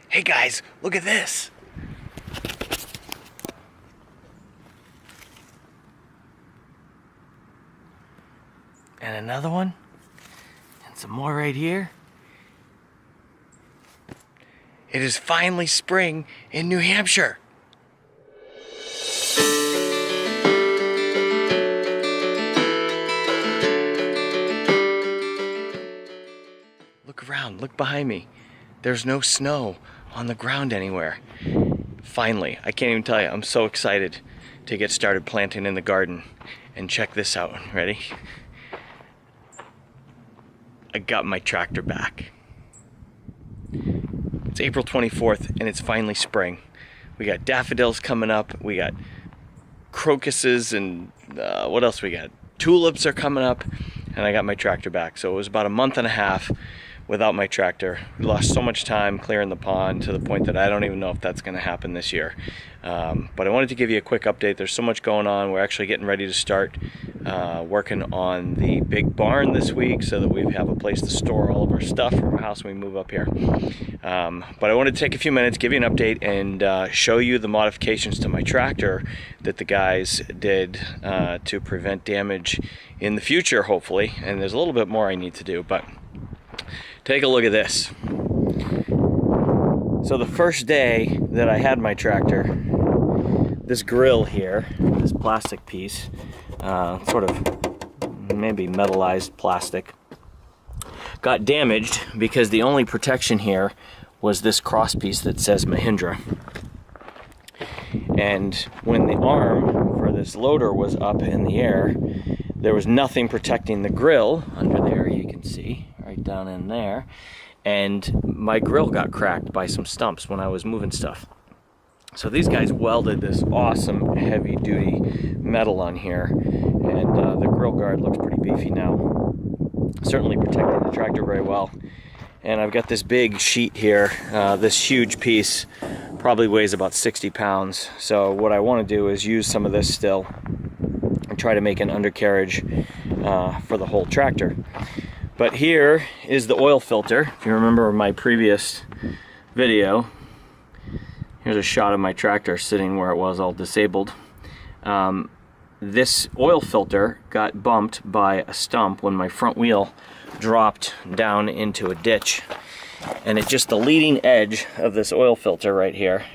Hey guys, look at this. And another one. And some more right here. It is finally spring in New Hampshire. Look around, look behind me. There's no snow on the ground anywhere. Finally, I can't even tell you, I'm so excited to get started planting in the garden. And check this out, ready? I got my tractor back. It's April 24th and it's finally spring. We got daffodils coming up, we got crocuses, and what else we got? Tulips are coming up, and I got my tractor back. So it was about a month and a half without my tractor. We lost so much time clearing the pond to the point that I don't even know if that's going to happen this year. But I wanted to give you a quick update. There's so much going on. We're actually getting ready to start working on the big barn this week so that we have a place to store all of our stuff from our house when we move up here. But I wanted to take a few minutes, give you an update, and show you the modifications to my tractor that the guys did to prevent damage in the future, hopefully. And there's a little bit more I need to do, but take a look at this. So the first day that I had my tractor, this grill here, this plastic piece, sort of maybe metallized plastic, got damaged because the only protection here was this cross piece that says Mahindra. And when the arm for this loader was up in the air, there was nothing protecting the grill under there, you can see, right down in there. And my grill got cracked by some stumps when I was moving stuff. So these guys welded this awesome heavy duty metal on here, and the grill guard looks pretty beefy now. Certainly protecting the tractor very well. And I've got this big sheet here, this huge piece, probably weighs about 60 pounds. So what I want to do is use some of this still and try to make an undercarriage for the whole tractor. But here is the oil filter. If you remember my previous video, here's a shot of my tractor sitting where it was all disabled. This oil filter got bumped by a stump when my front wheel dropped down into a ditch. And it just, the leading edge of this oil filter right here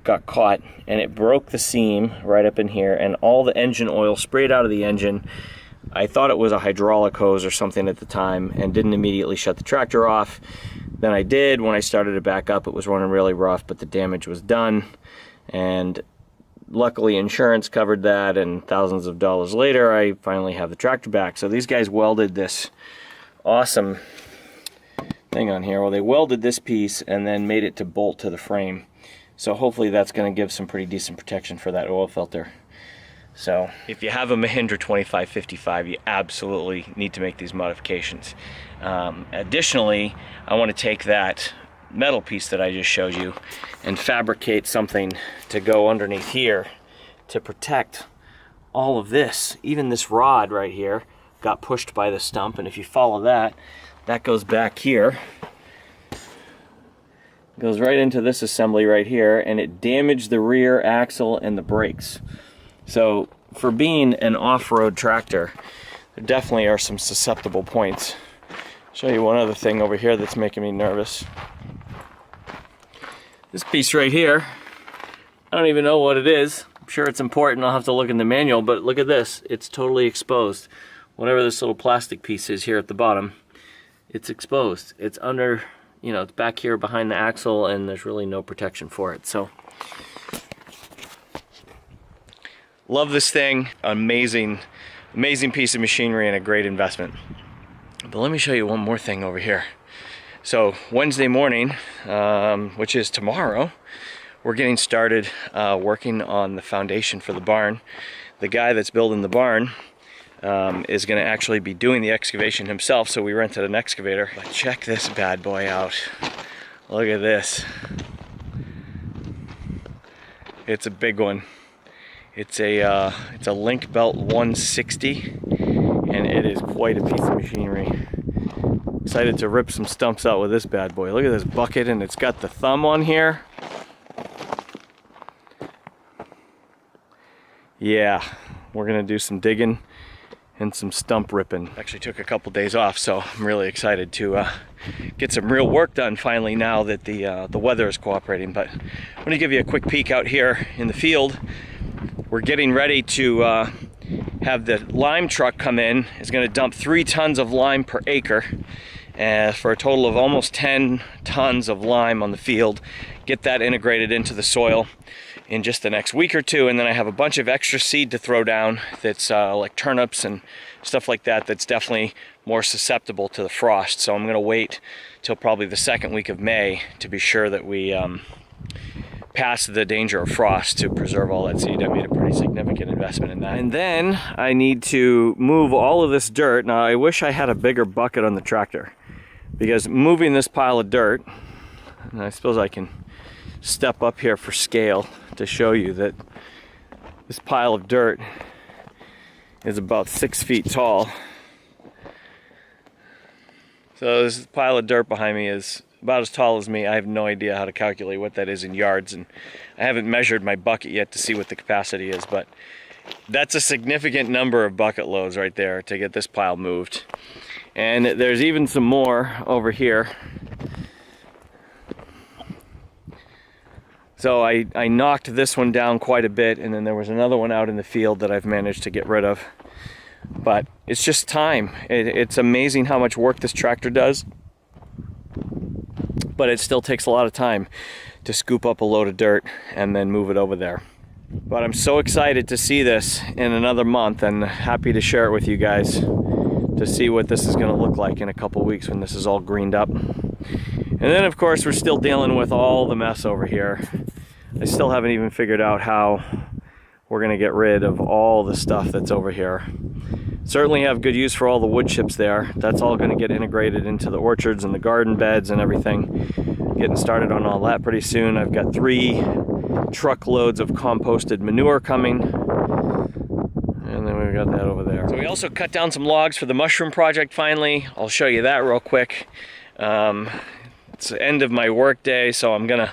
got caught, and it broke the seam right up in here, and all the engine oil sprayed out of the engine. I thought it was a hydraulic hose or something at the time and didn't immediately shut the tractor off. Then I did. When I started it back up, it was running really rough, but the damage was done. And luckily insurance covered that, and thousands of dollars later, I finally have the tractor back. So these guys welded this awesome thing on here. Well, they welded this piece and then made it to bolt to the frame. So hopefully that's going to give some pretty decent protection for that oil filter. So if you have a Mahindra 2555, you absolutely need to make these modifications. Additionally, I want to take that metal piece that I just showed you and fabricate something to go underneath here to protect all of this. Even this rod right here got pushed by the stump, and if you follow that, that goes back here, goes right into this assembly right here, and it damaged the rear axle and the brakes. So for being an off-road tractor, there definitely are some susceptible points. I'll show you one other thing over here that's making me nervous. This piece right here, I don't even know what it is. I'm sure it's important, I'll have to look in the manual, but look at this, it's totally exposed. Whatever this little plastic piece is here at the bottom, it's exposed. It's under, you know, it's back here behind the axle, and there's really no protection for it. So love this thing, amazing piece of machinery and a great investment. But let me show you one more thing over here. So Wednesday morning, which is tomorrow, we're getting started working on the foundation for the barn. The guy that's building the barn is going to actually be doing the excavation himself, so we rented an excavator. But check this bad boy out. Look at this. It's a big one. It's a Link Belt 160, and it is quite a piece of machinery. Excited to rip some stumps out with this bad boy. Look at this bucket, and it's got the thumb on here. Yeah, we're gonna do some digging and some stump ripping. Actually took a couple days off, so I'm really excited to get some real work done finally now that the weather is cooperating. But I'm gonna give you a quick peek out here in the field. We're getting ready to have the lime truck come in. It's gonna dump 3 tons of lime per acre for a total of almost 10 tons of lime on the field. Get that integrated into the soil in just the next week or two, and then I have a bunch of extra seed to throw down that's like turnips and stuff like that, that's definitely more susceptible to the frost. So I'm going to wait till probably the second week of May to be sure that we pass the danger of frost to preserve all that seed. I made a pretty significant investment in that. And then I need to move all of this dirt. Now I wish I had a bigger bucket on the tractor, because moving this pile of dirt, and I suppose I can step up here for scale to show you that this pile of dirt is about 6 feet tall. So this pile of dirt behind me is about as tall as me. I have no idea how to calculate what that is in yards, and I haven't measured my bucket yet to see what the capacity is, but that's a significant number of bucket loads right there to get this pile moved. And there's even some more over here. So I knocked this one down quite a bit, and then there was another one out in the field that I've managed to get rid of. But it's just time. It's amazing how much work this tractor does, but it still takes a lot of time to scoop up a load of dirt and then move it over there. But I'm so excited to see this in another month, and happy to share it with you guys to see what this is going to look like in a couple weeks when this is all greened up. And then of course we're still dealing with all the mess over here. I still haven't even figured out how we're going to get rid of all the stuff that's over here. Certainly have good use for all the wood chips there. That's all going to get integrated into the orchards and the garden beds and everything. Getting started on all that pretty soon. I've got 3 truckloads of composted manure coming. And then we've got that over there. So we also cut down some logs for the mushroom project finally. I'll show you that real quick. It's the end of my work day, so I'm gonna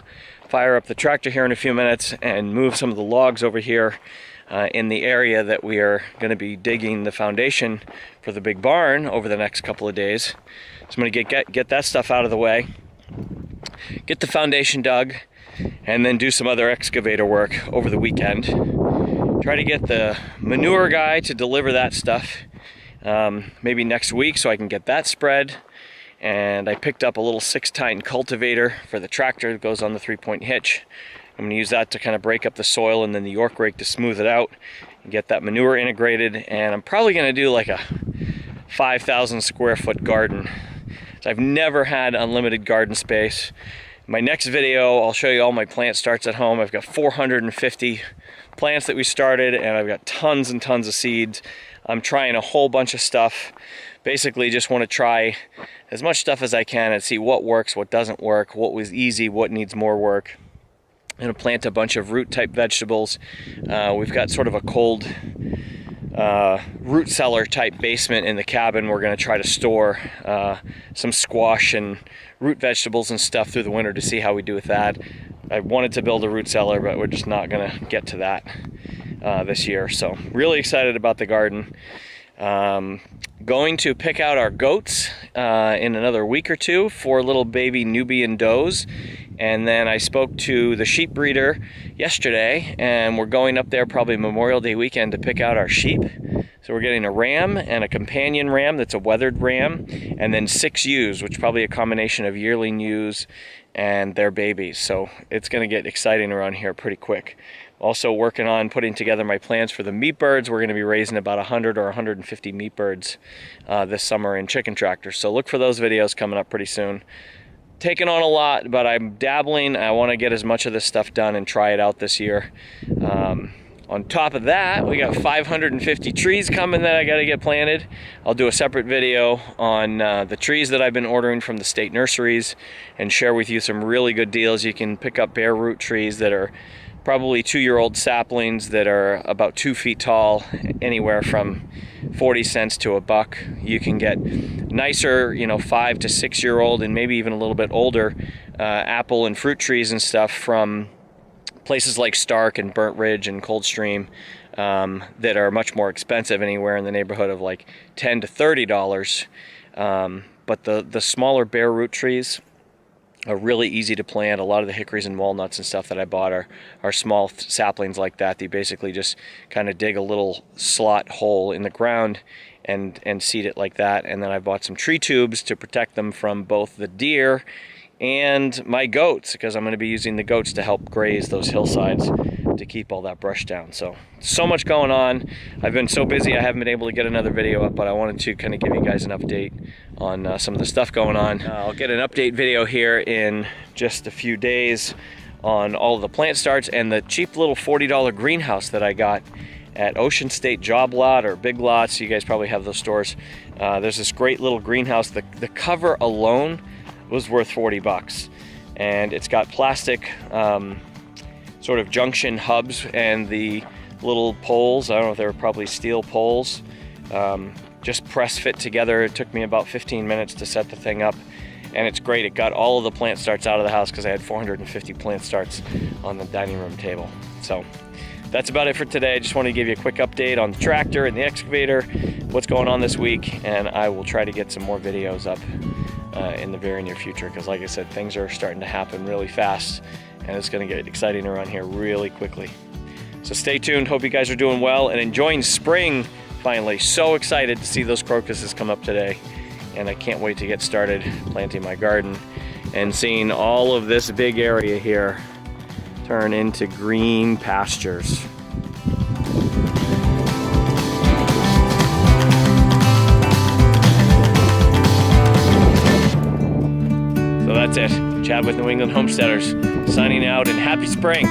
fire up the tractor here in a few minutes and move some of the logs over here in the area that we are gonna be digging the foundation for the big barn over the next couple of days. So I'm gonna get that stuff out of the way, get the foundation dug, and then do some other excavator work over the weekend. Try to get the manure guy to deliver that stuff maybe next week so I can get that spread. And I picked up a little 6-tine cultivator for the tractor that goes on the 3-point hitch. I'm gonna use that to kind of break up the soil, and then the York rake to smooth it out and get that manure integrated. And I'm probably gonna do like a 5,000 square foot garden. So I've never had unlimited garden space. In my next video, I'll show you all my plant starts at home. I've got 450 plants that we started, and I've got tons and tons of seeds. I'm trying a whole bunch of stuff. Basically just want to try as much stuff as I can and see what works, what doesn't work, what was easy, what needs more work. I'm going to plant a bunch of root type vegetables. We've got sort of a cold root cellar type basement in the cabin. We're going to try to store some squash and root vegetables and stuff through the winter to see how we do with that. I wanted to build a root cellar, but we're just not going to get to that this year. So really excited about the garden. Going to pick out our goats in another week or two, 4 little baby Nubian does. And then I spoke to the sheep breeder yesterday, and we're going up there probably Memorial Day weekend to pick out our sheep. So we're getting a ram and a companion ram that's a weathered ram, and then 6 ewes, which is probably a combination of yearling ewes and their babies. So it's going to get exciting around here pretty quick. Also working on putting together my plans for the meat birds. We're going to be raising about 100 or 150 meat birds this summer in chicken tractors. So look for those videos coming up pretty soon. Taking on a lot, but I'm dabbling. I want to get as much of this stuff done and try it out this year. On top of that, we got 550 trees coming that I got to get planted. I'll do a separate video on the trees that I've been ordering from the state nurseries and share with you some really good deals. You can pick up bare root trees that are probably 2-year-old saplings that are about 2 feet tall, anywhere from 40 cents to $1. You can get nicer, 5 to 6-year-old and maybe even a little bit older apple and fruit trees and stuff from places like Stark and Burnt Ridge and Coldstream that are much more expensive, anywhere in the neighborhood of like $10 to $30. But the smaller bare root trees are really easy to plant. A lot of the hickories and walnuts and stuff that I bought are small saplings like that. You basically just kind of dig a little slot hole in the ground and seed it like that. And then I bought some tree tubes to protect them from both the deer and my goats, because I'm going to be using the goats to help graze those hillsides to keep all that brush down. So much going on. I've been so busy I haven't been able to get another video up, but I wanted to kind of give you guys an update on some of the stuff going on. I'll get an update video here in just a few days on all of the plant starts and the cheap little $40 greenhouse that I got at Ocean State Job Lot or Big Lots. You guys probably have those stores. There's this great little greenhouse. The cover alone was worth $40, and it's got plastic sort of junction hubs, and the little poles, I don't know if they were probably steel poles, just press fit together. It took me about 15 minutes to set the thing up, and it's great. It got all of the plant starts out of the house because I had 450 plant starts on the dining room table. So that's about it for today. I just wanted to give you a quick update on the tractor and the excavator, what's going on this week, and I will try to get some more videos up in the very near future, because like I said, things are starting to happen really fast, and it's going to get exciting around here really quickly. So stay tuned. Hope you guys are doing well and enjoying spring finally. So excited to see those crocuses come up today, and I can't wait to get started planting my garden and seeing all of this big area here turn into green pastures. So that's it. Chad with New England Homesteaders signing out, and happy spring.